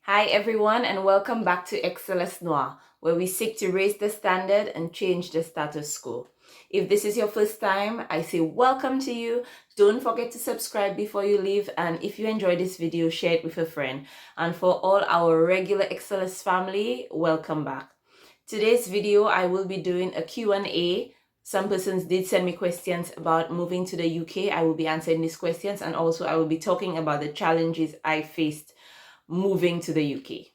Hi everyone and welcome back to Excellence Noir, where we seek to raise the standard and change the status quo. If this is your first time, I say welcome to you. Don't forget to subscribe before you leave, and if you enjoyed this video, share it with a friend. And for all our regular Excellence family, welcome back. Today's video, I will be doing a Q&A. Some persons did send me questions about moving to the UK. I will be answering these questions, and also I will be talking about the challenges I faced moving to the UK.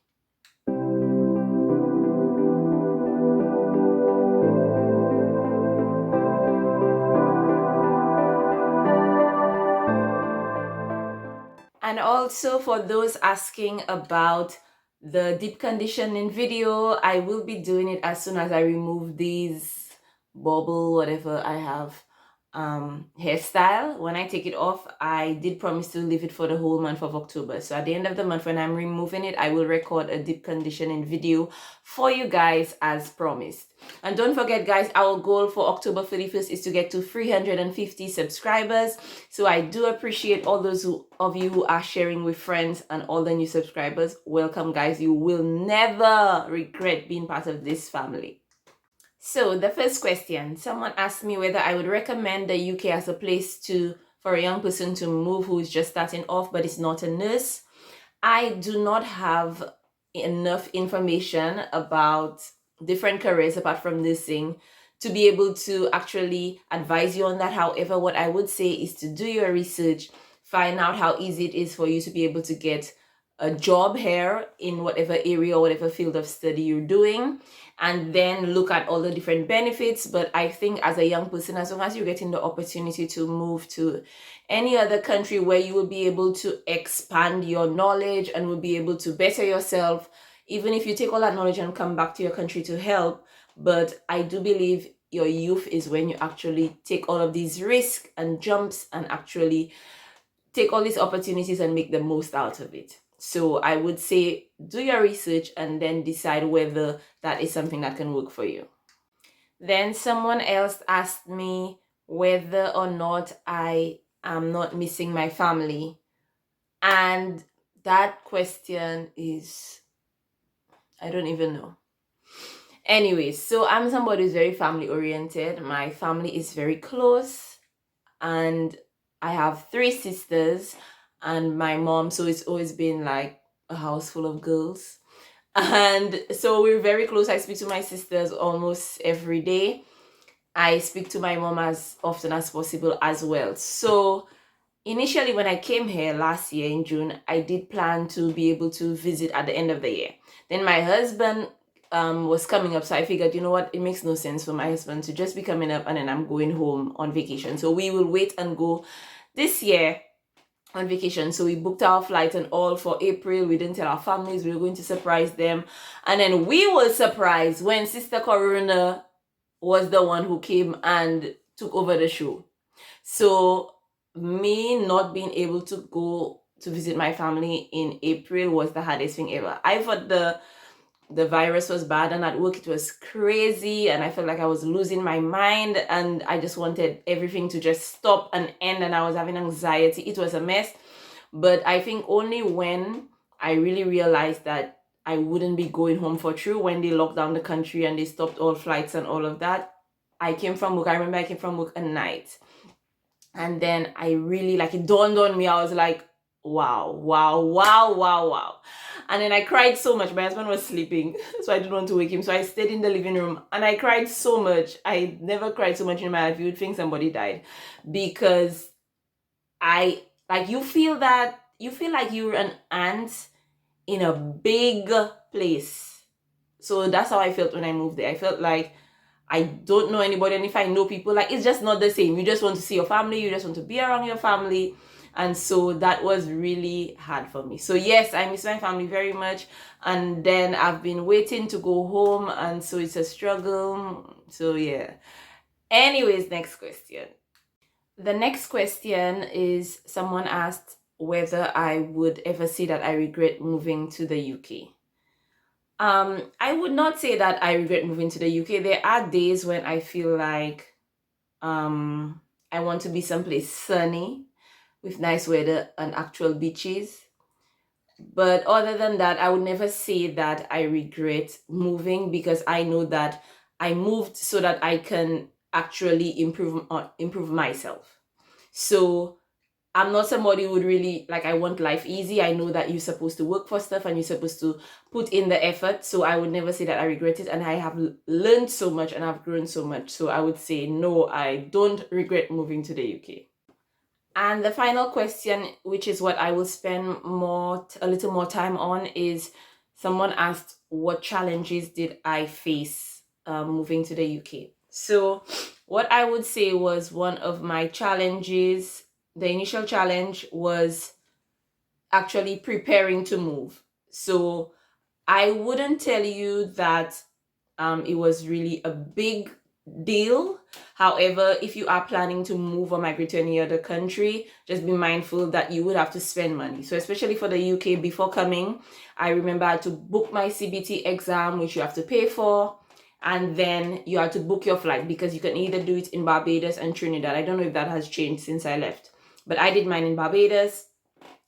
And also for those asking about the deep conditioning video, I will be doing it as soon as I remove these bubble, whatever I have, hairstyle. When I take it off, I did promise to leave it for the whole month of October. So at the end of the month, when I'm removing it, I will record a deep conditioning video for you guys as promised. And don't forget, guys, our goal for October 31st is to get to 350 subscribers. So I do appreciate all those of you who are sharing with friends and all the new subscribers. Welcome, guys. You will never regret being part of this family. So the first question, someone asked me whether I would recommend the UK as a place for a young person to move who is just starting off but is not a nurse. I do not have enough information about different careers apart from nursing to be able to actually advise you on that. However, what I would say is to do your research, find out how easy it is for you to be able to get a job here in whatever area or whatever field of study you're doing, and then look at all the different benefits. But I think as a young person, as long as you're getting the opportunity to move to any other country where you will be able to expand your knowledge and will be able to better yourself, even if you take all that knowledge and come back to your country to help. But I do believe your youth is when you actually take all of these risks and jumps and actually take all these opportunities and make the most out of it. So I would say do your research and then decide whether that is something that can work for you. Then someone else asked me whether or not I am not missing my family. And that question is, I don't even know. Anyways, so I'm somebody who's very family oriented. My family is very close, and I have 3 sisters and my mom, so it's always been like a house full of girls. And so we're very close. I speak to my sisters almost every day. I speak to my mom as often as possible as well. So initially, when I came here last year in June, I did plan to be able to visit at the end of the year. Then my husband was coming up, so I figured, you know what, it makes no sense for my husband to just be coming up and then I'm going home on vacation. So we will wait and go this year on vacation. So we booked our flight and all for April. We didn't tell our families. We were going to surprise them. And then we were surprised when Sister Corona was the one who came and took over the show. So me not being able to go to visit my family in April was the hardest thing ever. I thought the virus was bad, and at work it was crazy, and I felt like I was losing my mind, and I just wanted everything to just stop and end, and I was having anxiety. It was a mess. But I think only when I really realized that I wouldn't be going home for true, when they locked down the country and they stopped all flights and all of that, I came from work. I remember I came from work at night, and then I really, like, it dawned on me. I was like, wow, wow, wow, wow, wow. And then I cried so much. My husband was sleeping, so I didn't want to wake him. So I stayed in the living room and I cried so much. I never cried so much in my life. You would think somebody died, because you feel like you're an ant in a big place. So that's how I felt when I moved there. I felt like I don't know anybody, and if I know people, like, it's just not the same. You just want to see your family, you just want to be around your family. And so that was really hard for me. So yes, I miss my family very much, and then I've been waiting to go home, and so it's a struggle. So yeah. Anyways, next question. The next question is, someone asked whether I would ever say that I regret moving to the UK. I would not say that I regret moving to the UK. There are days when I feel like I want to be someplace sunny with nice weather and actual beaches. But other than that, I would never say that I regret moving, because I know that I moved so that I can actually improve myself. So I'm not somebody who would really, like, I want life easy. I know that you're supposed to work for stuff and you're supposed to put in the effort. So I would never say that I regret it. And I have learned so much and I've grown so much. So I would say, no, I don't regret moving to the UK. And the final question, which is what I will spend a little more time on, is someone asked, what challenges did I face moving to the UK? So what I would say was, one of my challenges, the initial challenge, was actually preparing to move. So I wouldn't tell you that it was really a big deal. However, if you are planning to move or migrate to any other country, just be mindful that you would have to spend money. So especially for the UK, before coming, I remember I had to book my CBT exam, which you have to pay for. And then you have to book your flight, because you can either do it in Barbados and Trinidad. I don't know if that has changed since I left, but I did mine in Barbados.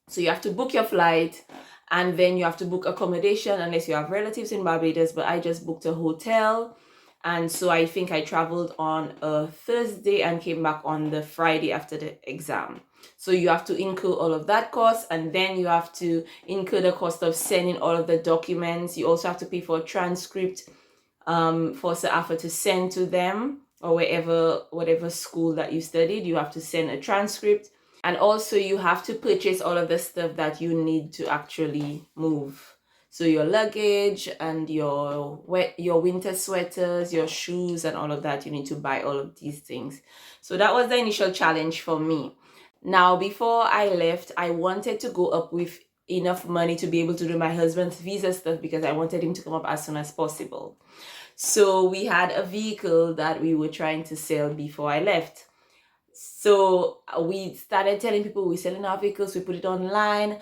So you have to book your flight, and then you have to book accommodation unless you have relatives in Barbados. But I just booked a hotel. And so I think I traveled on a Thursday and came back on the Friday after the exam. So you have to incur all of that cost, and then you have to incur the cost of sending all of the documents. You also have to pay for a transcript for Sir Alpha to send to them, or whatever school that you studied. You have to send a transcript. And also you have to purchase all of the stuff that you need to actually move. So your luggage and your winter sweaters, your shoes, and all of that, you need to buy all of these things. So that was the initial challenge for me. Now, before I left, I wanted to go up with enough money to be able to do my husband's visa stuff, because I wanted him to come up as soon as possible. So we had a vehicle that we were trying to sell before I left. So we started telling people we're selling our vehicles, we put it online.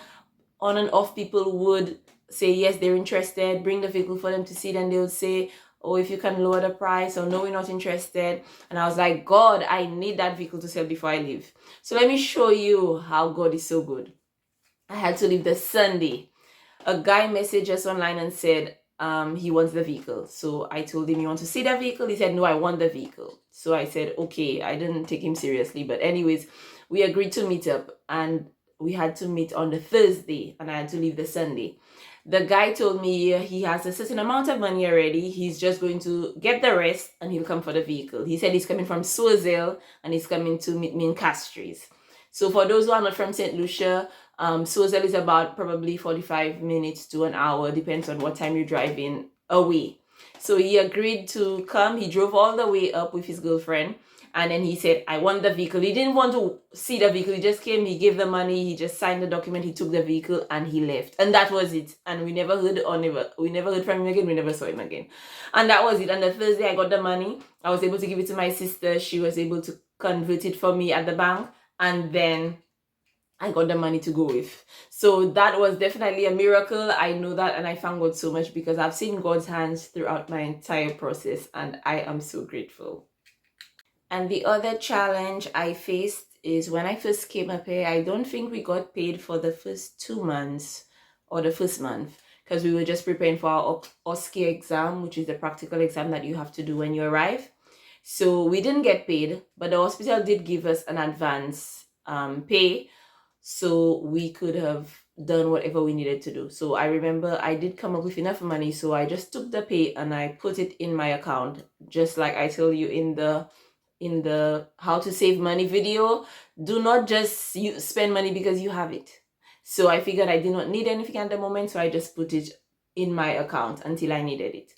On and off, people would say yes, they're interested, bring the vehicle for them to see, then they would say, oh, if you can lower the price, or no, we're not interested. And I was like, God, I need that vehicle to sell before I leave. So let me show you how God is so good. I had to leave the Sunday. A guy messaged us online and said he wants the vehicle. So I told him, you want to see the vehicle? He said, no, I want the vehicle. So I said, okay. I didn't take him seriously, but anyways, we agreed to meet up, and we had to meet on the Thursday, and I had to leave the Sunday. The guy told me he has a certain amount of money already. He's just going to get the rest and he'll come for the vehicle. He said he's coming from Suazile and he's coming to meet me in Castries. So for those who are not from St. Lucia, Suazile is about probably 45 minutes to an hour, depends on what time you're driving away. So he agreed to come. He drove all the way up with his girlfriend. And then he said, I want the vehicle. He didn't want to see the vehicle. He just came, he gave the money, he just signed the document, he took the vehicle, and he left. And that was it. And we never heard from him again. We never saw him again. And that was it. And the Thursday I got the money. I was able to give it to my sister. She was able to convert it for me at the bank. And then I got the money to go with. So that was definitely a miracle. I know that, and I thank God so much, because I've seen God's hands throughout my entire process, and I am so grateful. And the other challenge I faced is when I first came up here, I don't think we got paid for the first 2 months or the first month, because we were just preparing for our OSCE exam, which is the practical exam that you have to do when you arrive. So we didn't get paid, but the hospital did give us an advance pay, so we could have done whatever we needed to do. So I remember I did come up with enough money, so I just took the pay and I put it in my account, just like I tell you in the how to save money video. Do not just spend money because you have it. So I figured I did not need anything at the moment, so I just put it in my account until I needed it.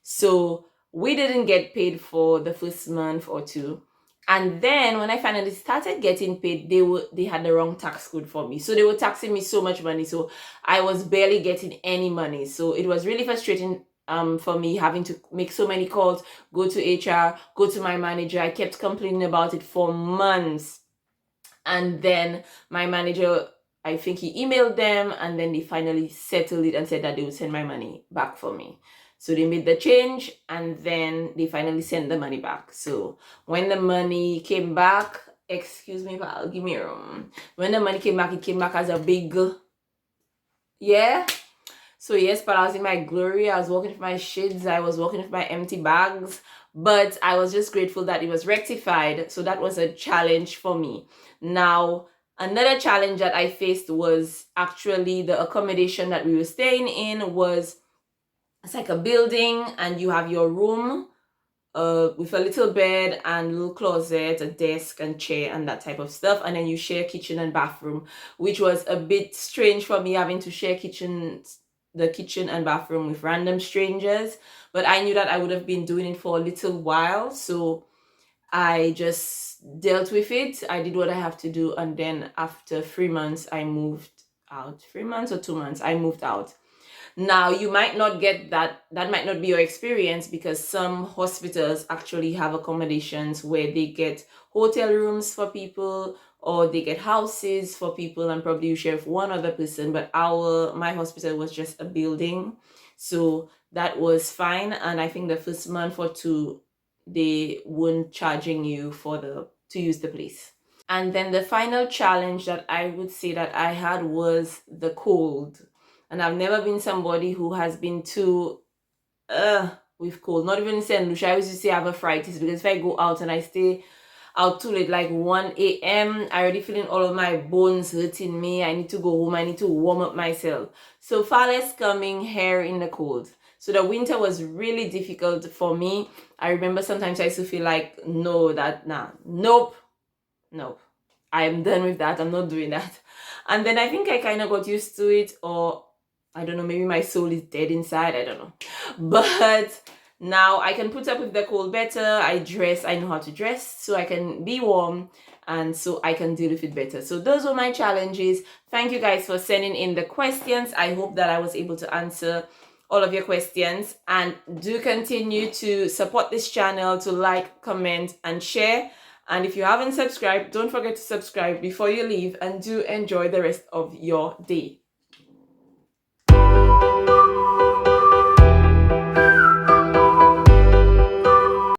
So we didn't get paid for the first month or two. And then when I finally started getting paid, they had the wrong tax code for me. So they were taxing me so much money. So I was barely getting any money. So it was really frustrating for me, having to make so many calls, go to HR, go to my manager. I kept complaining about it for months. And then my manager, I think he emailed them, and then they finally settled it and said that they would send my money back for me. So they made the change, and then they finally sent the money back. So when the money came back, excuse me, pal, give me a room. When the money came back, it came back as a big Yeah. So yes, but I was in my glory. I was walking with my shits. I was walking with my empty bags. But I was just grateful that it was rectified. So that was a challenge for me. Now, another challenge that I faced was actually the accommodation that we were staying in was, it's like a building and you have your room with a little bed and little closet, a desk and chair and that type of stuff. And then you share kitchen and bathroom, which was a bit strange for me having to share the kitchen and bathroom with random strangers. But I knew that I would have been doing it for a little while. So I just dealt with it. I did what I have to do. And then after 3 months, I moved out. 3 months or 2 months, I moved out. Now, you might not get that, that might not be your experience because some hospitals actually have accommodations where they get hotel rooms for people or they get houses for people and probably you share with one other person. But my hospital was just a building. So that was fine. And I think the first month or two, they weren't charging you to use the place. And then the final challenge that I would say that I had was the cold. And I've never been somebody who has been too with cold. Not even in St. Lucia. I used to say I have arthritis because if I go out and I stay out too late, like 1 a.m., I already feeling all of my bones hurting me. I need to go home. I need to warm up myself. So far less coming here in the cold. So the winter was really difficult for me. I remember sometimes I used to feel like, nope, no, I'm done with that. I'm not doing that. And then I think I kind of got used to it, or I don't know, maybe my soul is dead inside. I don't know. But now I can put up with the cold better. I know how to dress, so I can be warm and so I can deal with it better. So those were my challenges. Thank you guys for sending in the questions. I hope that I was able to answer all of your questions, and do continue to support this channel, to like, comment and share. And if you haven't subscribed, don't forget to subscribe before you leave, and do enjoy the rest of your day.